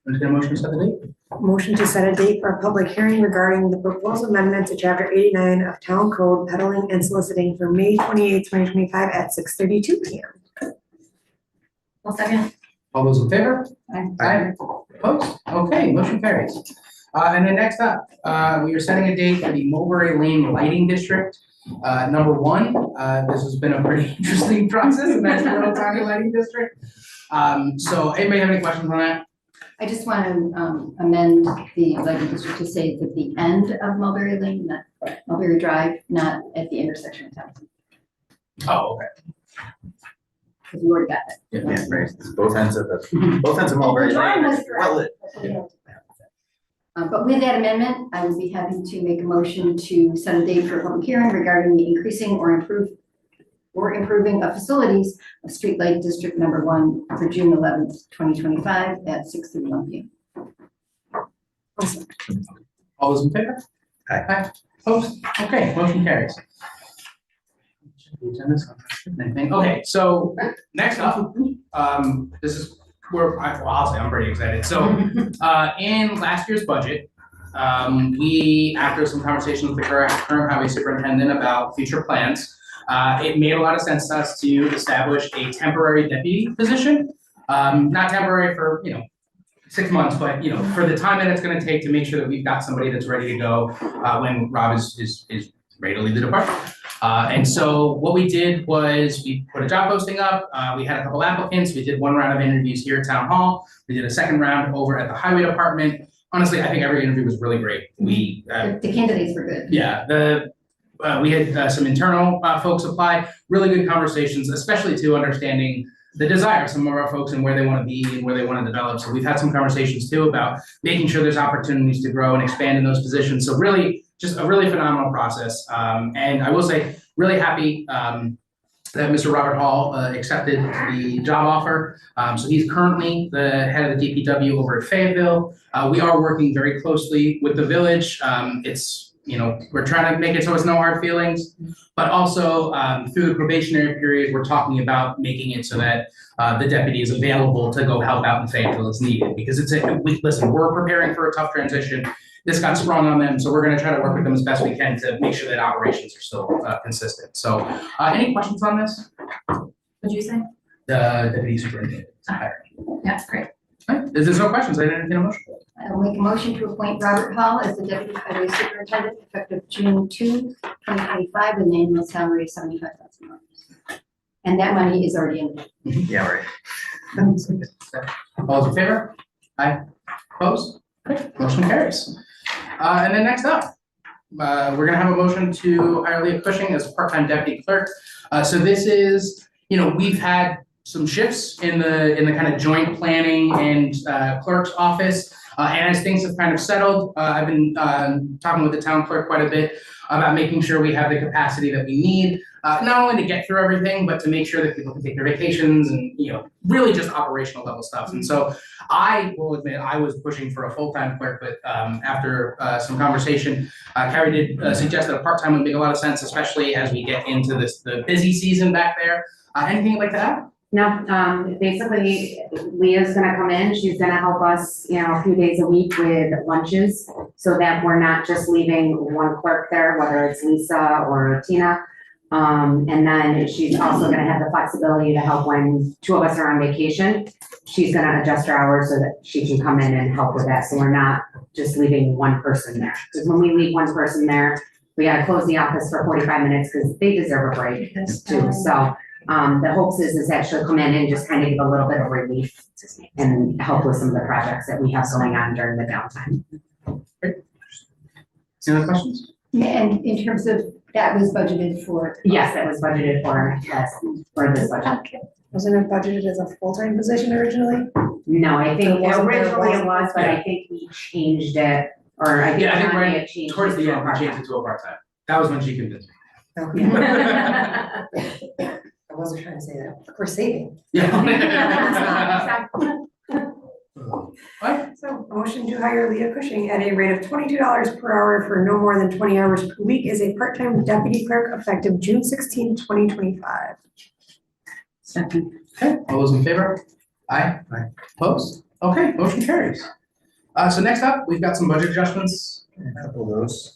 Entertained a motion to set the date? Motion to set a date for a public hearing regarding the proposed amendment to chapter 89 of Town Code peddling and soliciting for May 28, 2025 at 6:32 PM. Well, second. All those in favor? Aye. Opposed? Okay, motion carries. And then next up, we are setting a date for the Mulberry Lane Lighting District. Number one, this has been a pretty interesting process, and that's the Little Tiny Lighting District. So anybody have any questions on that? I just want to amend the lighting district to say it's at the end of Mulberry Lane, not Mulberry Drive, not at the intersection of town. Oh, okay. Because you already got that. Yeah, right, it's both ends of Mulberry The drawing Lane. was correct. Well lit. But with that amendment, I would be happy to make a motion to set a date for a public hearing regarding the increasing or improving of facilities of street light district number 1 for June 11th, 2025 at 6:31 PM. All those in favor? Aye. Opposed? Okay, motion carries. Anything? Okay, so next up, this is where I'll say I'm pretty excited. So, in last year's budget, we, after some conversations with the current highway superintendent about future plans, it made a lot of sense to us to establish a temporary deputy position. Not temporary for, 6 months, but, for the time that it's gonna take to make sure that we've got somebody that's ready to go, when Rob is ready to leave the department. And so what we did was we put a job posting up, we had a couple applicants, we did one round of interviews here at Town Hall, we did a second round over at the Highway Department. Honestly, I think every interview was really great. We, The candidates were good. yeah, we had some internal folks apply, really good conversations, especially to understanding the desire of some of our folks and where they want to be and where they want to develop. So we've had some conversations too about making sure there's opportunities to grow and expand in those positions. So really, just a really phenomenal process. And I will say, really happy that Mr. Robert Hall accepted the job offer. So he's currently the head of the DPW over at Fayetteville. We are working very closely with the village. We're trying to make it so it's no hard feelings, but also through the probationary period, we're talking about making it so that the deputy is available to go help out in Fayetteville as needed. Because listen, we're preparing for a tough transition. This got sprung on them, so we're gonna try to work with them as best we can to make sure that operations are still consistent. So any questions on this? What'd you say? The deputy superintendent. That's great. If there's no questions, I didn't entertain a motion. I'll make a motion to appoint Robert Hall as the deputy highway superintendent effective June 2, 2025, with an annual salary of $75,000. And that money is already in. Yeah, right. All those in favor? Aye. Opposed? Great, motion carries. And then next up, we're gonna have a motion to hire Leah Cushing as part-time deputy clerk. So this is, we've had some shifts in the kind of joint planning and clerk's office. And as things have kind of settled, I've been talking with the town clerk quite a bit about making sure we have the capacity that we need, not only to get through everything, but to make sure that people can take their vacations and, really just operational level stuff. And so I will admit, I was pushing for a full-time clerk, but after some conversation, Carrie did suggest that a part-time would make a lot of sense, especially as we get into the busy season back there. Anything you'd like to add? No, basically Leah's gonna come in, she's gonna help us, a few days a week with lunches, so that we're not just leaving one clerk there, whether it's Lisa or Tina. And then she's also gonna have the flexibility to help when two of us are on vacation. She's gonna adjust her hours so that she can come in and help with that, so we're not just leaving one person there. Because when we leave one person there, we gotta close the office for 45 minutes, because they deserve a break too, so. The hopes is actually come in and just kind of give a little bit of relief and help with some of the projects that we have going on during the downtime. Great. Any other questions? And in terms of, that was budgeted for. Yes, that was budgeted for this budget. Okay. Wasn't it budgeted as a full-time position originally? No, I think So wasn't there- originally it was, but I think we changed it, or I think Yeah, I think Johnny right had changed it towards the to a end, we changed it to a part-time. That was when she convinced me. Okay. I wasn't trying to say that. We're saving. Yeah. So motion to hire Leah Cushing at a rate of $22 per hour for no more than 20 hours per week as a part-time deputy clerk effective June 16, 2025. Second. Okay, all those in favor? Aye. Aye. Opposed? Okay, motion carries. So next up, we've got some budget adjustments. A couple of those.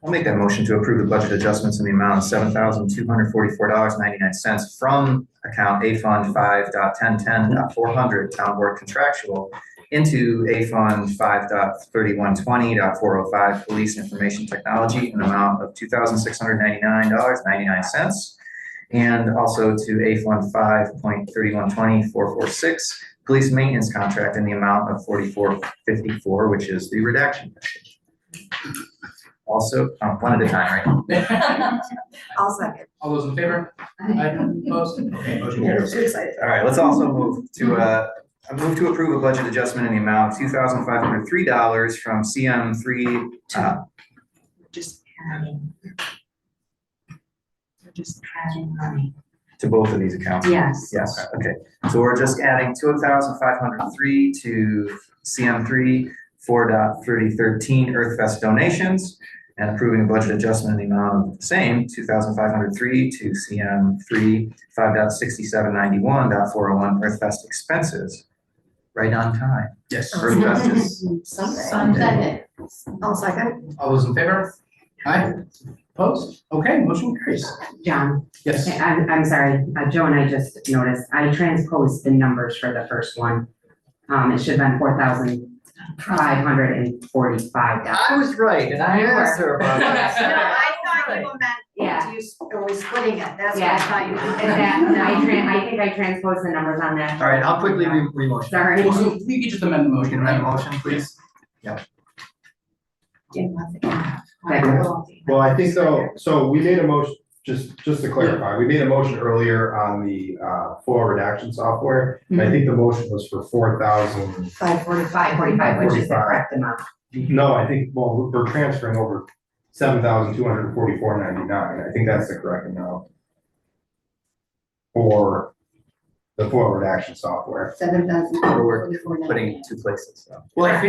I'll make that motion to approve the budget adjustments in the amount of $7,244.99 from account A Fund 5.1010.400 Town Board Contractual into A Fund 5.3120.405 Police Information Technology in the amount of $2,699.99. And also to A Fund 5.3120.446 Police Maintenance Contract in the amount of $44.54, which is the redaction. Also, one at a time, right? I'll second. All those in favor? Aye. Opposed? Okay, motion I'm carries. so excited. All right, let's also move to, I move to approve a budget adjustment in the amount of $2,503 from CM3, Just adding. We're just adding money. to both of these accounts. Yes. Yes, okay. So we're just adding 2,503 to CM3 4.3013 EarthFest donations and approving a budget adjustment in the amount of the same, 2,503 to CM3 5.6791.401 EarthFest expenses. Right on time. Yes. EarthFest is Sunday. I'll second. All those in favor? Aye. Opposed? Okay, motion carries. John, Yes. I'm sorry, Joe and I just noticed, I transposed the numbers for the first one. It should have been $4,545. I was right, and I asked her about No, that. I thought you meant Yeah. only splitting it, that's what I Yeah. thought you meant. I think I transposed the numbers on that. All right, I'll quickly re-motion. Sorry. Well, so we could just amend the motion, Can I right? have a motion, please? Well, I think so we made a motion, just to clarify, we made a motion earlier on the full redaction software. And I think the motion was for 4,000. 545, which is the correct amount. No, I think, well, we're transferring over 7,244.99. I think that's the correct amount for the full redaction software. 7,000. We're putting it in two places, so. Well, I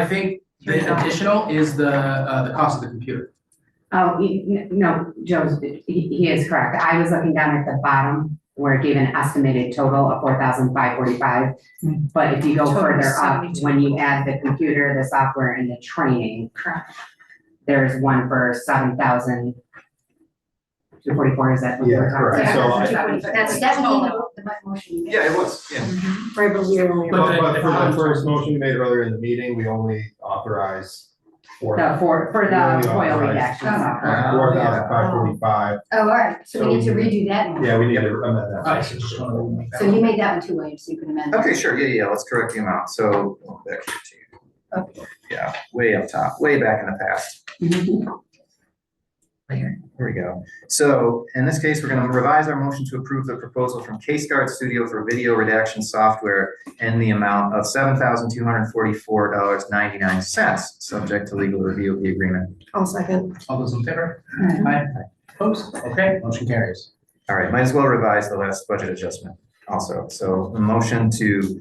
think the additional is the cost of the computer. Oh, no, Joe's, he is correct. I was looking down at the bottom where it gave an estimated total of 4,545. But if you go Total further up, 72. when you add the computer, the software and the training, Correct. there's one for 7,244, is that what Yeah, we're talking correct. about? So That's definitely the motion you made. Yeah, it was, yeah. Right, but we only. But But for the first motion you made earlier in the meeting, we only authorized For the FOIL redaction software. 4,545. Oh, all right, so we need to redo that one. Yeah, we need to amend that. Alright, so just wanna make that So you made that one too, William, so you can amend it. Okay, sure, yeah, let's correct the amount, so, back here to you. Okay. Yeah, way up top, way back in the past. Here we go. So in this case, we're gonna revise our motion to approve the proposal from Case Guard Studio for video redaction software in the amount of $7,244.99, subject to legal review of the agreement. I'll second. All those in favor? Aye. Opposed? Okay, motion carries. All right, might as well revise the last budget adjustment also. So a motion to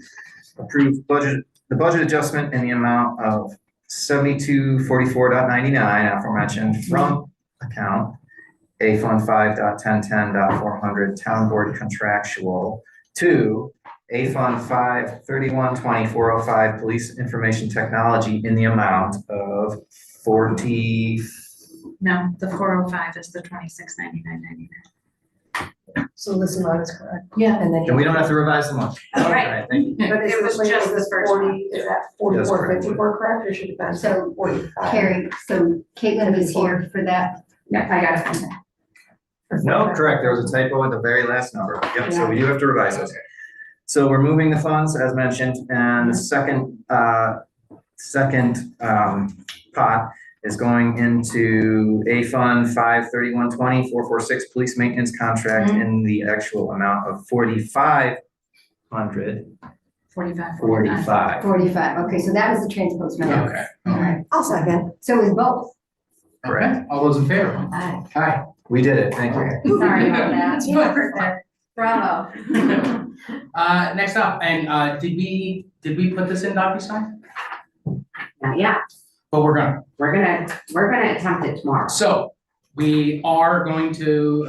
approve the budget adjustment in the amount of $7244.99 aforementioned from account A Fund 5.1010.400 Town Board Contractual to A Fund 53120.405 Police Information Technology in the amount of 40. No, the 405 is the 2699.99. So this amount is correct. Yeah. And then. And we don't have to revise the motion. All right. Alright, thank you. But is It was this, just is the this first 40, one. is that That's correct. 44.54 correct, or should it have been So, 45? Carrie, so Caitlin is here for that. Yeah, I got it. No, correct, there was a typo at the very last number. Yep, so we do have to revise it. So we're moving the funds as mentioned, and the second pot is going into A Fund 53120.446 Police Maintenance Contract in the actual amount of 4,500. 45. 45. 45, okay, so that was the transposed number. Okay. All right, I'll second. so is both. Okay, all those in favor? Aye. Aye. We did it, thank you. Sorry about that. Bravo. Next up, and did we put this in DocuSign? Not yet. But we're gonna. We're gonna attempt it tomorrow. So we are going to,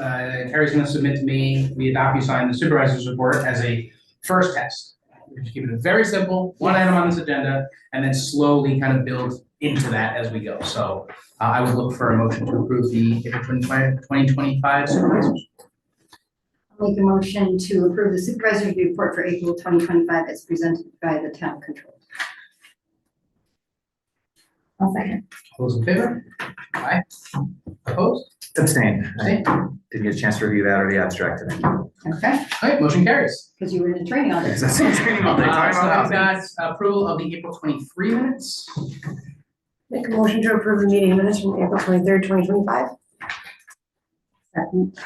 Carrie's gonna submit to me via DocuSign the supervisor's report as a first test. We're just keeping it very simple, one item on this agenda, and then slowly kind of build into that as we go. So I would look for a motion to approve the April 2025 supervisors. I'll make a motion to approve the supervisor's report for April 2025 as presented by the town controller. I'll second. All those in favor? Aye. Opposed? Abstain. I Abstain. didn't get a chance to review that or the abstract today. Okay, All right, motion carries. because you were in the training all day. Because that's what I'm training all day. So Talking about I've got approval of the April 23 minutes. Make a motion to approve the meeting minutes from April 23rd, 2025. Second.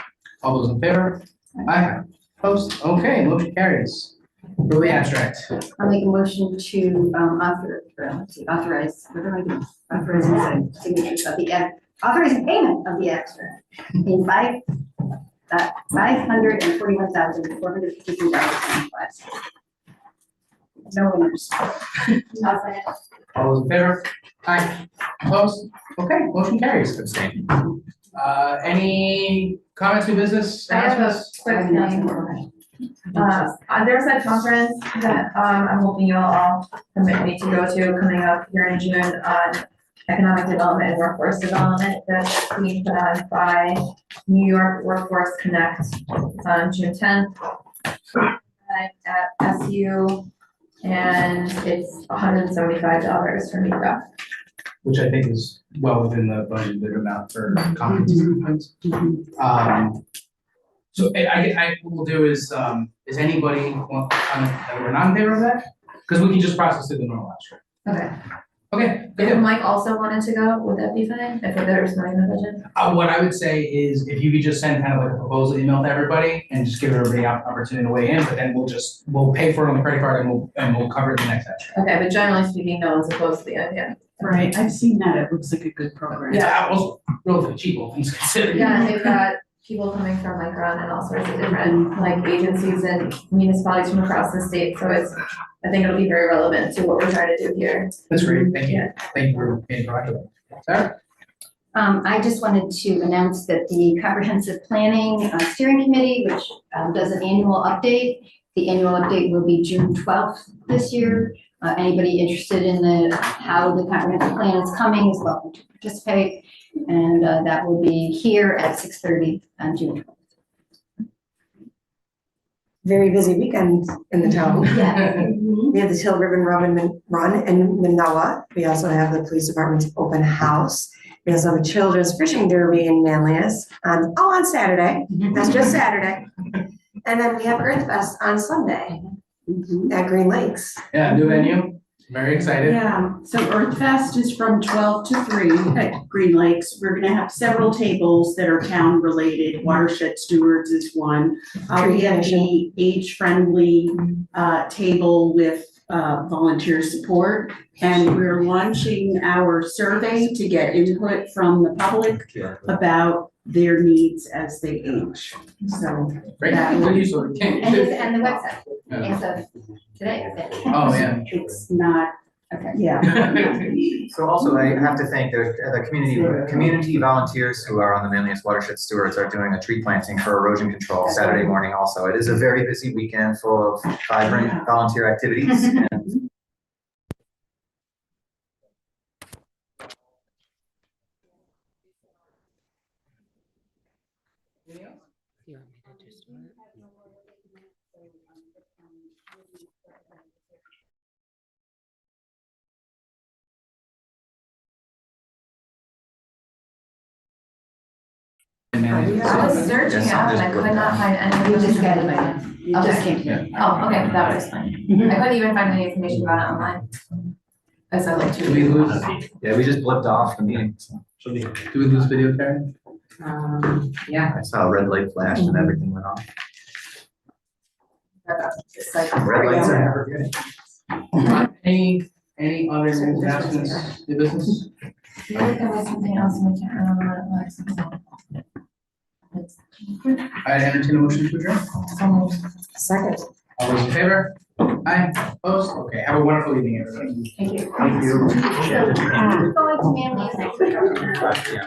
All those in favor? Aye. Opposed? Okay, motion carries. Approve the abstract. I'll make a motion to authorize, what am I doing? Authorizing the signatures of the, authorizing payment of the extra in $541,453.25. No winners. Nothing. All those in favor? Aye. Opposed? Okay, motion carries. Abstain. Any comments or business? I have a announcements? quick I have thing. nothing. There's a conference that I'm hoping you'll all permit me to go to coming up here in June on economic development and workforce development that's being put on by New York Workforce Connect on June 10th at SU, and it's $175 for me though. Which I think is well within the budgeted amount for conferences and things. So I what we'll do is anybody want to comment that we're not in favor of that? Because we can just process it the normal abstract. Okay, Okay, If good. Mike also wanted to go, would that be fine, if there's money in the budget? What I would say is if you could just send kind of like a proposal email to everybody and just give everybody an opportunity to weigh in, but then we'll pay for it on the credit card and we'll cover it in the next session. Okay, but generally speaking, no one's opposed to the idea. Right, I've seen that, it looks like a good program. Yeah, it was relatively cheap, all things considered. Yeah, and they've got people coming from Micron and all sorts of different like agencies and municipalities from across the state, so I think it'll be very relevant to what we're trying to do here. That's great, thank you. Thank you for being proactive. Sarah? I just wanted to announce that the Comprehensive Planning Steering Committee, which does an annual update, the annual update will be June 12th this year. Anybody interested in how the comprehensive plan is coming is welcome to participate. And that will be here at 6:30 on June 12th. Very busy weekend in the town. Yeah. We have the Hill Ribbon Run in Manoa. We also have the police department's open house. We also have a children's fishing derby in Manlius on Saturday. That's just Saturday. And then we have Earth Fest on Sunday at Green Lakes. Yeah, new venue, very excited. Yeah, so Earth Fest is from 12 to 3 at Green Lakes. We're gonna have several tables that are town related. Watershed Stewards is one. We have the age-friendly table with volunteer support. And we're launching our survey to get input from the public about their needs as they age. So Great, that good will- use of it. And the website, as of today. Oh, yeah. it's not, Okay. yeah. So also I have to thank the community volunteers who are on the Manlius Watershed Stewards are doing a tree planting for erosion control Saturday morning also. It is a very busy weekend full of vibrant volunteer activities. And I was searching it and I could not find any. You just got it by now. You just Okay. came. Oh, okay, that would explain. I couldn't even find any information about it online. I saw like Do we two. lose, yeah, we just blipped off the meeting. do we lose video, Karen? Yeah. I saw a red light flash and everything went off. It's like. Red lights are never good. Any other announcements, new business? I feel like there was something else and I can't remember what it was. I entertain a motion to adjourn. Second. All those in favor? Aye, opposed? Okay, have a wonderful evening, everybody. Thank you. Thank you. Going to Manlius next week.